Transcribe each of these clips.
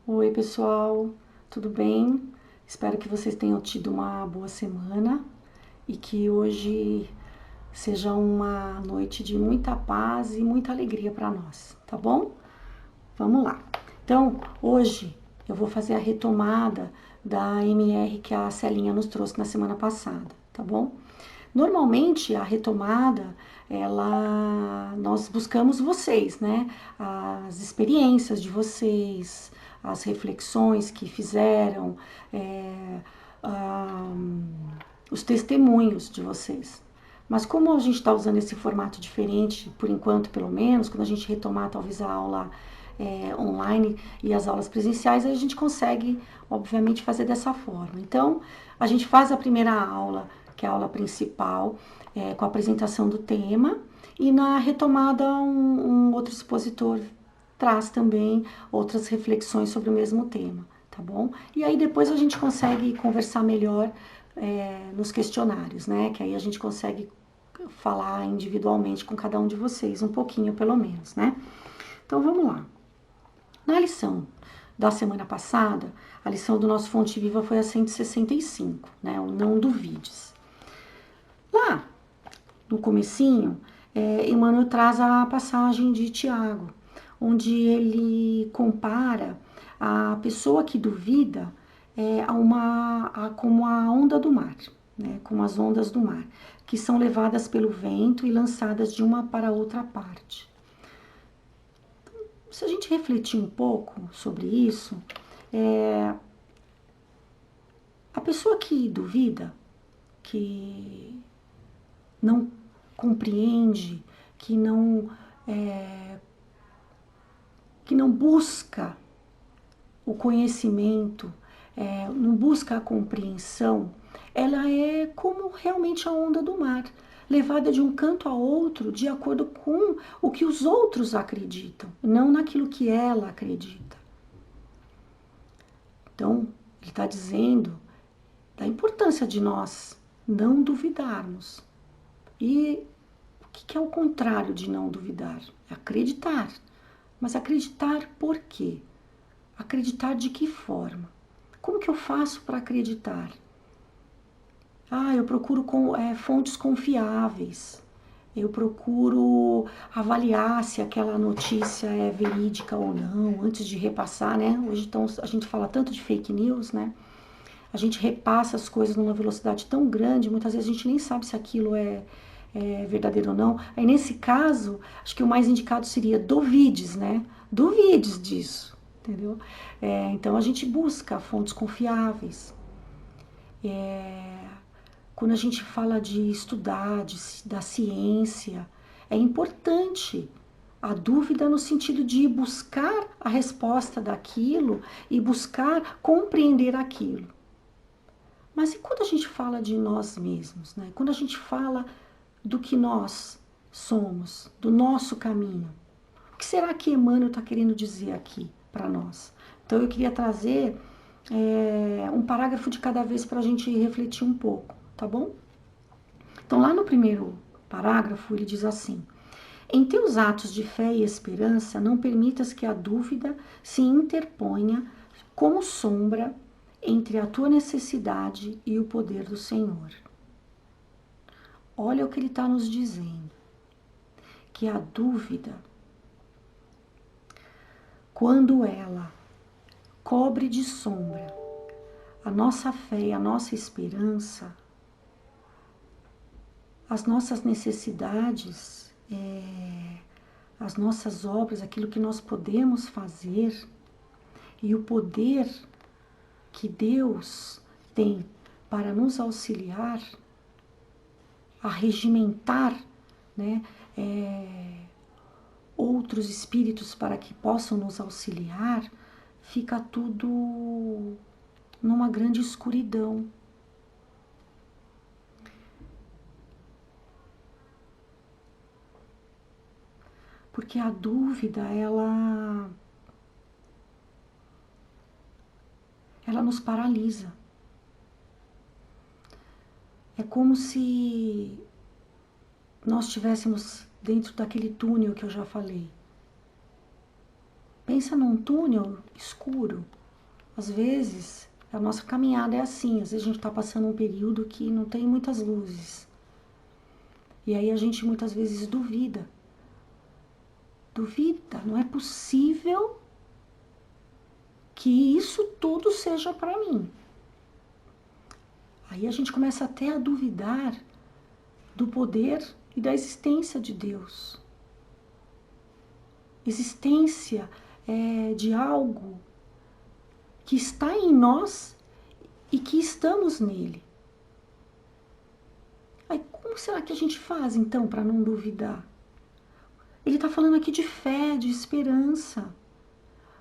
Oi, pessoal, tudo bem? Espero que vocês tenham tido uma boa semana e que hoje seja uma noite de muita paz e muita alegria para nós, tá bom? Vamos lá. Então, hoje eu vou fazer a retomada da MR que a Celinha nos trouxe na semana passada, tá bom? Normalmente a retomada, nós buscamos vocês, né? As experiências de vocês, as reflexões que fizeram, é, ah, os testemunhos de vocês. Mas como a gente está usando esse formato diferente, por enquanto pelo menos, quando a gente retomar talvez a aula online e as aulas presenciais, a gente consegue, obviamente, fazer dessa forma. Então, a gente faz a primeira aula, que é a aula principal, com a apresentação do tema, e na retomada um outro expositor traz também outras reflexões sobre o mesmo tema, tá bom? E aí depois a gente consegue conversar melhor nos questionários, né? Que aí a gente consegue falar individualmente com cada um de vocês, um pouquinho pelo menos, né? Então vamos lá. Na lição da semana passada, a lição do nosso Fonte Viva foi a 165, né? O não duvides. Lá no comecinho, Emmanuel traz a passagem de Tiago, onde ele compara a pessoa que duvida como a onda do mar, né? Como as ondas do mar, que são levadas pelo vento e lançadas de uma para outra parte. Se a gente refletir um pouco sobre isso, a pessoa que duvida, que não compreende, é, que não busca o conhecimento, não busca a compreensão, ela é como realmente a onda do mar, levada de um canto a outro de acordo com o que os outros acreditam, não naquilo que ela acredita. Então, ele está dizendo da importância de nós não duvidarmos. E o que é o contrário de não duvidar? É acreditar. Mas acreditar por quê? Acreditar de que forma? Como que eu faço para acreditar? Eu procuro fontes confiáveis. Eu procuro avaliar se aquela notícia é verídica ou não, antes de repassar, né? Hoje então, a gente fala tanto de fake news, né? A gente repassa as coisas numa velocidade tão grande, muitas vezes a gente nem sabe se aquilo é verdadeiro ou não. Aí nesse caso, acho que o mais indicado seria duvides, né? Duvides disso, entendeu? Então a gente busca fontes confiáveis. Quando a gente fala de estudar, da ciência, é importante a dúvida no sentido de buscar a resposta daquilo e buscar compreender aquilo. Mas e quando a gente fala de nós mesmos, né? Quando a gente fala do que nós somos, do nosso caminho, o que será que Emmanuel está querendo dizer aqui para nós? Então eu queria trazer um parágrafo de cada vez para a gente refletir um pouco, tá bom? Então lá no primeiro parágrafo ele diz assim: em teus atos de fé e esperança, não permitas que a dúvida se interponha como sombra entre a tua necessidade e o poder do Senhor. Olha o que ele está nos dizendo, que a dúvida, quando ela cobre de sombra a nossa fé e a nossa esperança, as nossas necessidades, as nossas obras, aquilo que nós podemos fazer e o poder que Deus tem para nos auxiliar a regimentar, né, outros espíritos para que possam nos auxiliar, fica tudo numa grande escuridão. Porque a dúvida, ela nos paralisa. É como se nós estivéssemos dentro daquele túnel que eu já falei. Pensa num túnel escuro. Às vezes, a nossa caminhada é assim. Às vezes a gente está passando um período que não tem muitas luzes. E aí a gente muitas vezes duvida. Duvida, não é possível que isso tudo seja para mim. Aí a gente começa até a duvidar do poder e da existência de Deus. Existência de algo que está em nós e que estamos nele. Aí como será que a gente faz então para não duvidar? Ele está falando aqui de fé, de esperança.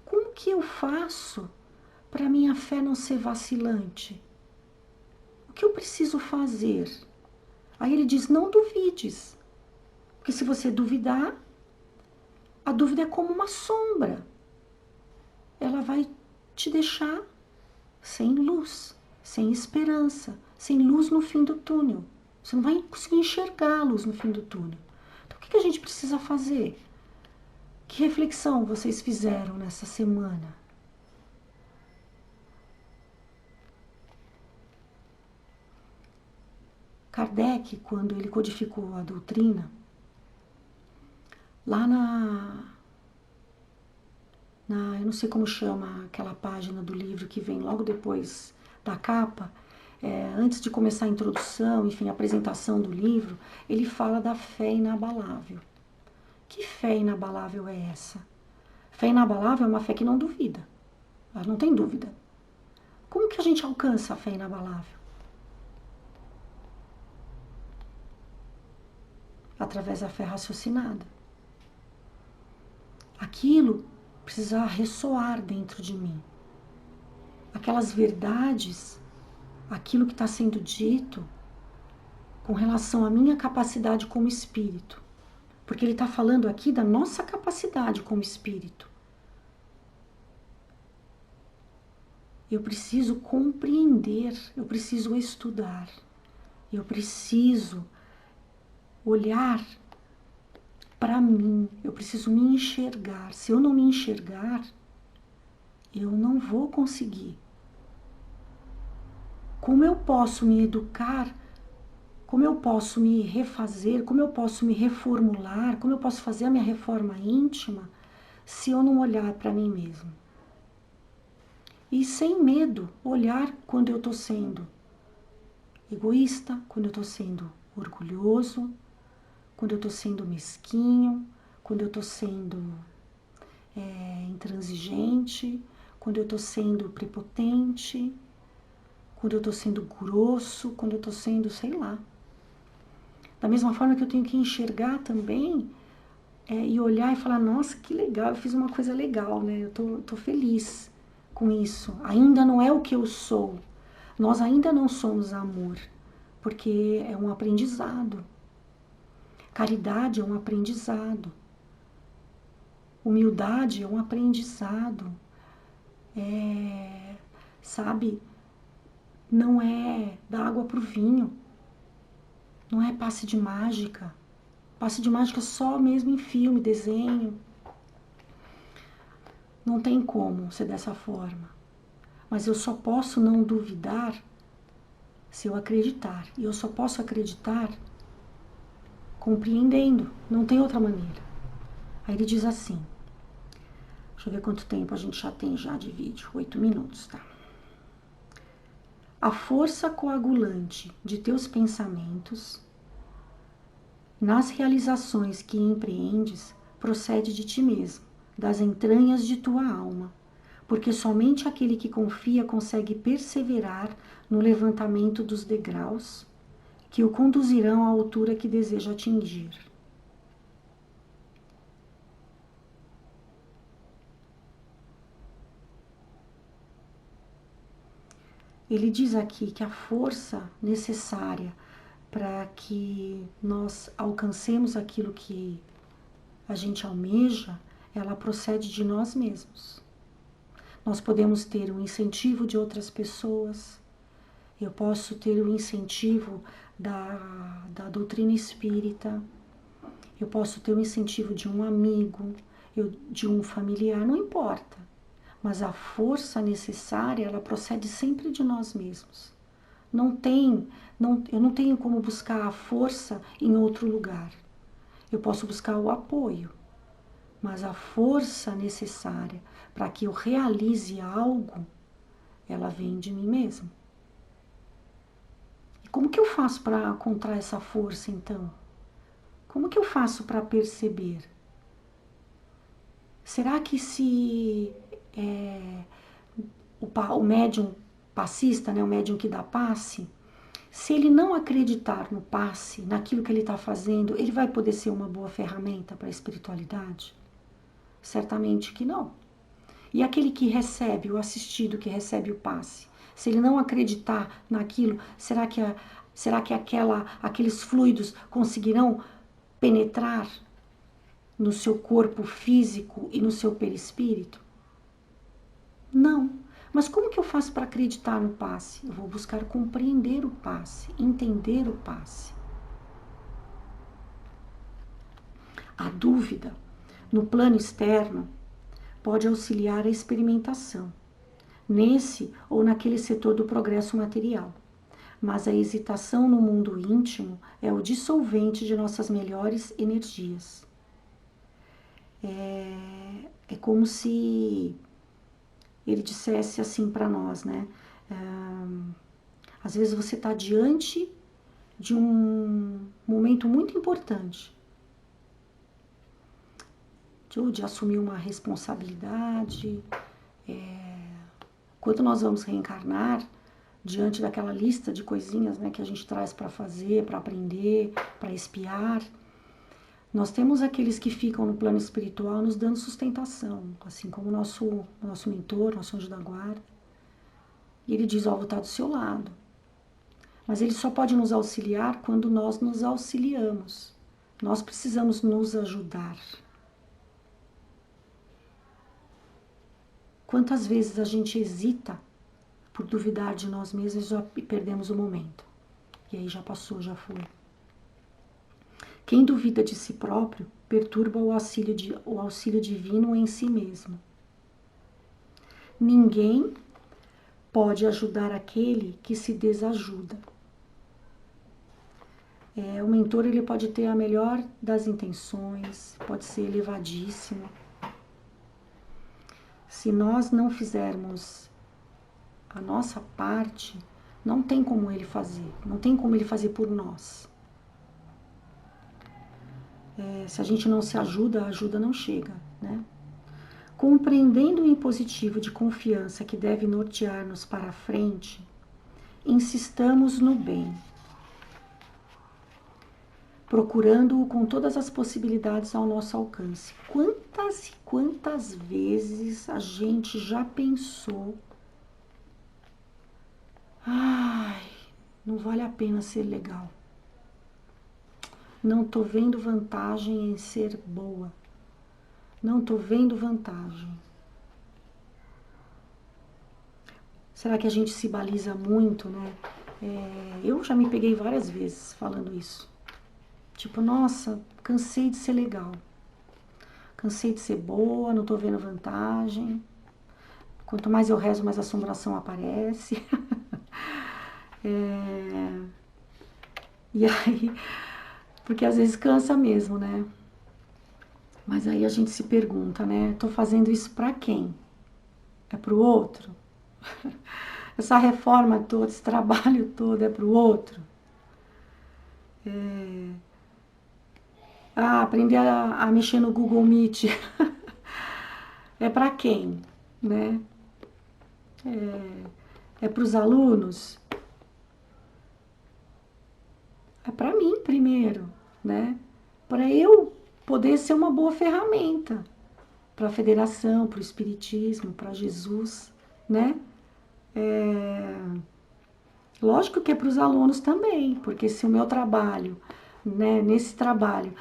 Como que eu faço para minha fé não ser vacilante? O que eu preciso fazer? Aí ele diz, não duvides. Porque se você duvidar, a dúvida é como uma sombra. Ela vai te deixar sem luz, sem esperança, sem luz no fim do túnel. Você não vai conseguir enxergar a luz no fim do túnel. Então, o que a gente precisa fazer? Que reflexão vocês fizeram nessa semana? Kardec, quando ele codificou a doutrina, lá eu não sei como chama aquela página do livro que vem logo depois da capa, antes de começar a introdução, enfim, a apresentação do livro, ele fala da fé inabalável. Que fé inabalável é essa? Fé inabalável é uma fé que não duvida, ela não tem dúvida. Como que a gente alcança a fé inabalável? Através da fé raciocinada. Aquilo precisa ressoar dentro de mim. Aquelas verdades, aquilo que está sendo dito com relação à minha capacidade como espírito. Porque ele está falando aqui da nossa capacidade como espírito. Eu preciso compreender, eu preciso estudar, eu preciso olhar para mim, eu preciso me enxergar. Se eu não me enxergar, eu não vou conseguir. Como eu posso me educar? Como eu posso me refazer? Como eu posso me reformular? Como eu posso fazer a minha reforma íntima se eu não olhar para mim mesmo? E sem medo, olhar quando eu estou sendo egoísta, quando eu estou sendo orgulhoso, quando eu estou sendo mesquinho, quando eu estou sendo intransigente, quando eu estou sendo prepotente, quando eu estou sendo grosso, quando eu estou sendo, sei lá. Da mesma forma que eu tenho que enxergar também e olhar e falar, nossa, que legal, eu fiz uma coisa legal, né? Eu tô feliz com isso. Ainda não é o que eu sou. Nós ainda não somos amor, porque é um aprendizado. Caridade é um aprendizado. Humildade é um aprendizado. Sabe? Não é da água pro vinho. Não é passe de mágica. Passe de mágica só mesmo em filme, desenho. Não tem como ser dessa forma. Mas eu só posso não duvidar se eu acreditar. E eu só posso acreditar compreendendo. Não tem outra maneira. Aí ele diz assim. Deixa eu ver quanto tempo a gente já tem já de vídeo. 8 minutos, tá? A força coagulante de teus pensamentos nas realizações que empreendes procede de ti mesmo, das entranhas de tua alma, porque somente aquele que confia consegue perseverar no levantamento dos degraus que o conduzirão à altura que deseja atingir. Ele diz aqui que a força necessária para que nós alcancemos aquilo que a gente almeja, ela procede de nós mesmos. Nós podemos ter um incentivo de outras pessoas, eu posso ter o incentivo da doutrina espírita, eu posso ter o incentivo de um amigo, de um familiar, não importa. Mas a força necessária, ela procede sempre de nós mesmos. Eu não tenho como buscar a força em outro lugar. Eu posso buscar o apoio, mas a força necessária para que eu realize algo, ela vem de mim mesmo. E como que eu faço para encontrar essa força, então? Como que eu faço para perceber? Será que se o médium passista, né, o médium que dá passe, se ele não acreditar no passe, naquilo que ele está fazendo, ele vai poder ser uma boa ferramenta para a espiritualidade? Certamente que não. E aquele que recebe, o assistido que recebe o passe, se ele não acreditar naquilo, será que aqueles fluidos conseguirão penetrar no seu corpo físico e no seu perispírito? Não. Mas como que eu faço para acreditar no passe? Eu vou buscar compreender o passe, entender o passe. A dúvida, no plano externo, pode auxiliar a experimentação, nesse ou naquele setor do progresso material. Mas a hesitação no mundo íntimo é o dissolvente de nossas melhores energias. É como se ele dissesse assim para nós, né? Às vezes você está diante de um momento muito importante, de assumir uma responsabilidade. Quando nós vamos reencarnar, diante daquela lista de coisinhas, né, que a gente traz para fazer, para aprender, para expiar, nós temos aqueles que ficam no plano espiritual nos dando sustentação, assim como o nosso mentor, nosso anjo da guarda. E ele diz, vou estar do seu lado. Mas ele só pode nos auxiliar quando nós nos auxiliamos. Nós precisamos nos ajudar. Quantas vezes a gente hesita por duvidar de nós mesmos e perdemos o momento. E aí já passou, já foi. Quem duvida de si próprio perturba o auxílio divino em si mesmo. Ninguém pode ajudar aquele que se desajuda. O mentor ele pode ter a melhor das intenções, pode ser elevadíssimo. Se nós não fizermos a nossa parte, não tem como ele fazer, não tem como ele fazer por nós. Se a gente não se ajuda, a ajuda não chega, né? Compreendendo o impositivo de confiança que deve nortear-nos para a frente, insistamos no bem, procurando-o com todas as possibilidades ao nosso alcance. Quantas e quantas vezes a gente já pensou, não vale a pena ser legal. Não tô vendo vantagem em ser boa. Não tô vendo vantagem. Será que a gente se baliza muito, né? Eu já me peguei várias vezes falando isso. Tipo, nossa, cansei de ser legal. Cansei de ser boa, não tô vendo vantagem. Quanto mais eu rezo, mais assombração aparece. E aí, porque às vezes cansa mesmo, né? Mas aí a gente se pergunta, né? Tô fazendo isso pra quem? É pro outro? Essa reforma toda, esse trabalho todo é pro outro? Aprender a mexer no Google Meet é pra quem, né? É pros alunos? É pra mim primeiro, né? Para eu poder ser uma boa ferramenta para a federação, para o espiritismo, para Jesus, né? Lógico que é para os alunos também, porque se o meu trabalho, né, nesse trabalho,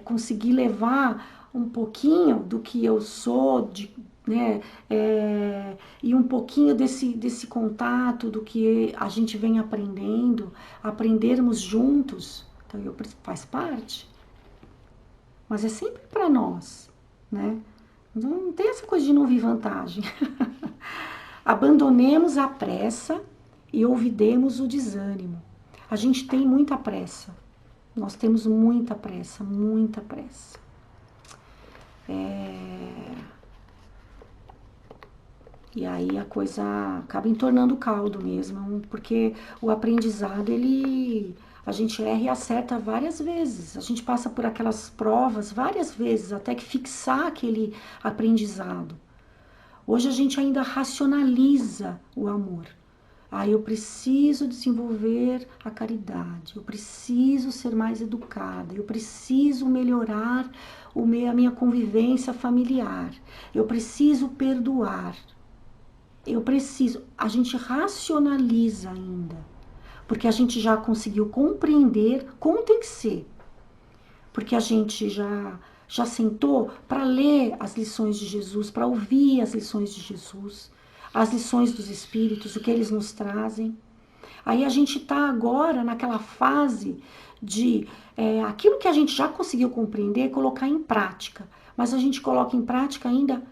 conseguir levar um pouquinho do que eu sou, né, e um pouquinho desse contato, do que a gente vem aprendendo, aprendermos juntos, então faz parte. mas é sempre para nós, né? Não tem essa coisa de não vir vantagem. Abandonemos a pressa e ouvidemos o desânimo. A gente tem muita pressa. Nós temos muita pressa, muita pressa. E aí a coisa acaba entornando caldo mesmo, porque o aprendizado, a gente erra e acerta várias vezes. A gente passa por aquelas provas várias vezes, até que fixar aquele aprendizado. Hoje a gente ainda racionaliza o amor. Eu preciso desenvolver a caridade, eu preciso ser mais educada, eu preciso melhorar a minha convivência familiar, eu preciso perdoar. A gente racionaliza ainda, porque a gente já conseguiu compreender como tem que ser, porque a gente já sentou para ler as lições de Jesus, para ouvir as lições de Jesus, as lições dos Espíritos, o que eles nos trazem. Aí a gente está agora naquela fase de aquilo que a gente já conseguiu compreender, colocar em prática, mas a gente coloca em prática ainda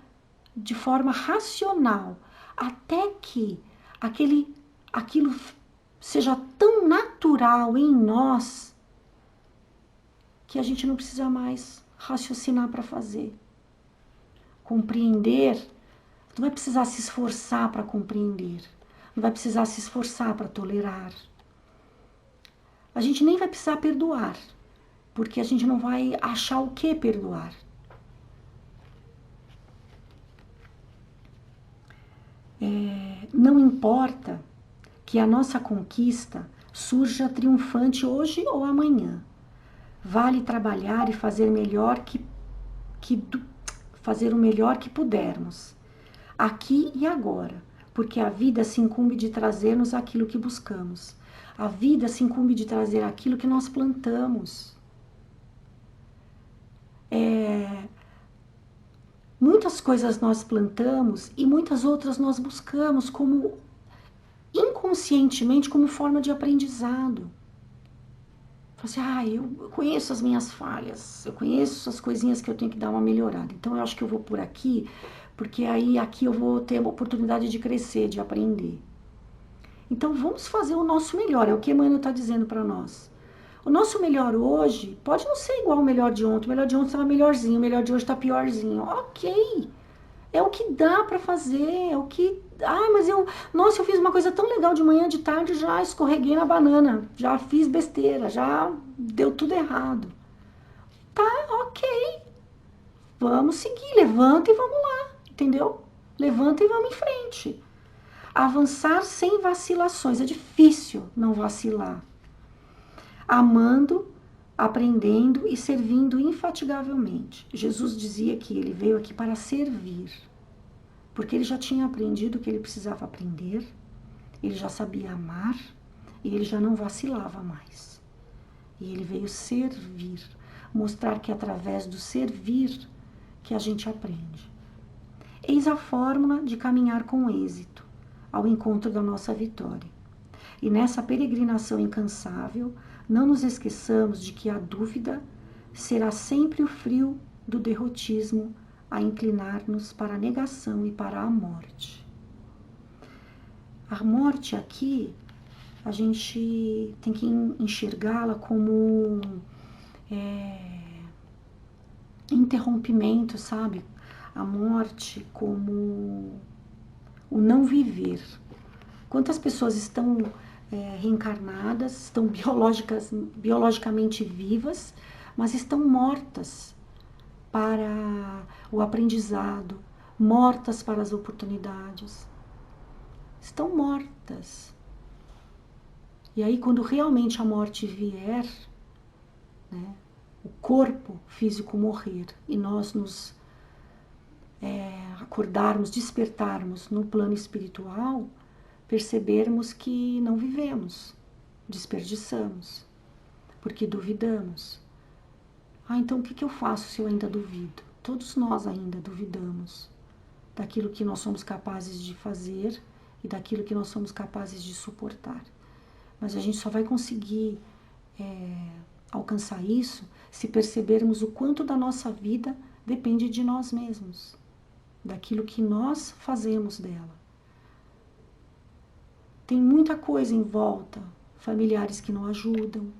de forma racional, até que aquilo seja tão natural em nós que a gente não precisa mais raciocinar para fazer. Compreender, não vai precisar se esforçar para compreender, não vai precisar se esforçar para tolerar. A gente nem vai precisar perdoar, porque a gente não vai achar o que perdoar. Não importa que a nossa conquista surja triunfante hoje ou amanhã. Vale trabalhar e fazer fazer o melhor que pudermos, aqui e agora, porque a vida se incumbe de trazer-nos aquilo que buscamos. A vida se incumbe de trazer aquilo que nós plantamos. Muitas coisas nós plantamos e muitas outras nós buscamos como inconscientemente, como forma de aprendizado. Assim, eu conheço as minhas falhas, eu conheço as coisinhas que eu tenho que dar uma melhorada. Então eu acho que eu vou por aqui, porque aí aqui eu vou ter a oportunidade de crescer, de aprender. Então vamos fazer o nosso melhor, é o que Emmanuel está dizendo para nós. O nosso melhor hoje pode não ser igual ao melhor de ontem. O melhor de ontem estava melhorzinho, o melhor de hoje está piorzinho. Ok, é o que dá para fazer, é o que... Nossa, eu fiz uma coisa tão legal de manhã, de tarde, já escorreguei na banana, já fiz besteira, já deu tudo errado. Tá, ok, vamos seguir, levanta e vamos lá, entendeu? Levanta e vamos em frente. Avançar sem vacilações, é difícil não vacilar. Amando, aprendendo e servindo infatigavelmente. Jesus dizia que ele veio aqui para servir, porque ele já tinha aprendido o que ele precisava aprender, ele já sabia amar e ele já não vacilava mais. E ele veio servir, mostrar que é através do servir que a gente aprende. Eis a fórmula de caminhar com êxito ao encontro da nossa vitória. E nessa peregrinação incansável, não nos esqueçamos de que a dúvida será sempre o frio do derrotismo a inclinar-nos para a negação e para a morte. A morte aqui, a gente tem que enxergá-la como interrompimento, sabe? A morte como o não viver. Quantas pessoas estão reencarnadas, estão biologicamente vivas, mas estão mortas para o aprendizado, mortas para as oportunidades. Estão mortas. E aí, quando realmente a morte vier, né, o corpo físico morrer e nós nos acordarmos, despertarmos no plano espiritual, percebermos que não vivemos, desperdiçamos, porque duvidamos. Então o que eu faço se eu ainda duvido? Todos nós ainda duvidamos daquilo que nós somos capazes de fazer e daquilo que nós somos capazes de suportar. Mas a gente só vai conseguir alcançar isso se percebermos o quanto da nossa vida depende de nós mesmos, daquilo que nós fazemos dela. Tem muita coisa em volta, familiares que não ajudam,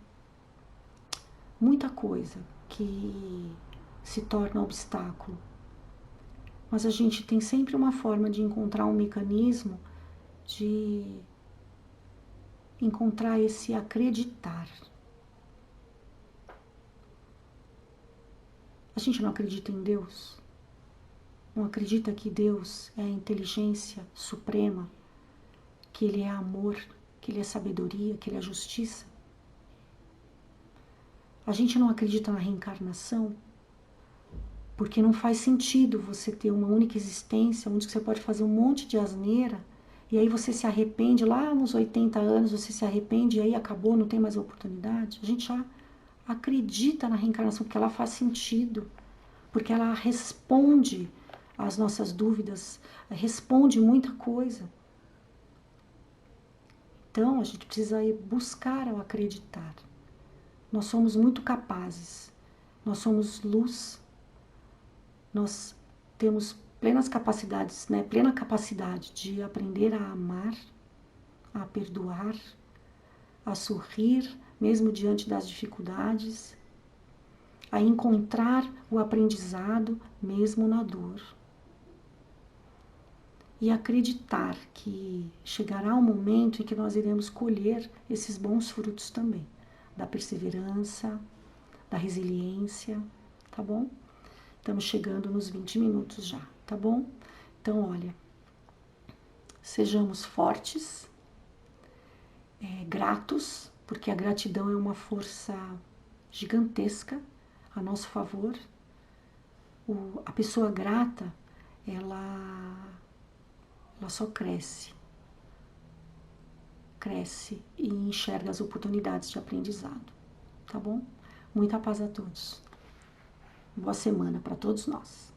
muita coisa que se torna obstáculo. Mas a gente tem sempre uma forma de encontrar um mecanismo de encontrar esse acreditar. A gente não acredita em Deus? Não acredita que Deus é a inteligência suprema, que Ele é amor, que Ele é sabedoria, que Ele é justiça? A gente não acredita na reencarnação? Porque não faz sentido você ter uma única existência, onde você pode fazer um monte de asneira, e aí você se arrepende, lá nos 80 anos você se arrepende, e aí acabou, não tem mais oportunidade. A gente já acredita na reencarnação, porque ela faz sentido, porque ela responde às nossas dúvidas, responde muita coisa. Então, a gente precisa ir buscar ao acreditar. Nós somos muito capazes, nós somos luz, nós temos plenas capacidades, né? Plena capacidade de aprender a amar, a perdoar, a sorrir, mesmo diante das dificuldades, a encontrar o aprendizado, mesmo na dor. E acreditar que chegará um momento em que nós iremos colher esses bons frutos também, da perseverança, da resiliência, tá bom? Estamos chegando nos 20 minutos já, tá bom? Então, olha, sejamos fortes, gratos, porque a gratidão é uma força gigantesca a nosso favor. A pessoa grata, ela só cresce e enxerga as oportunidades de aprendizado, tá bom? Muita paz a todos. Boa semana para todos nós.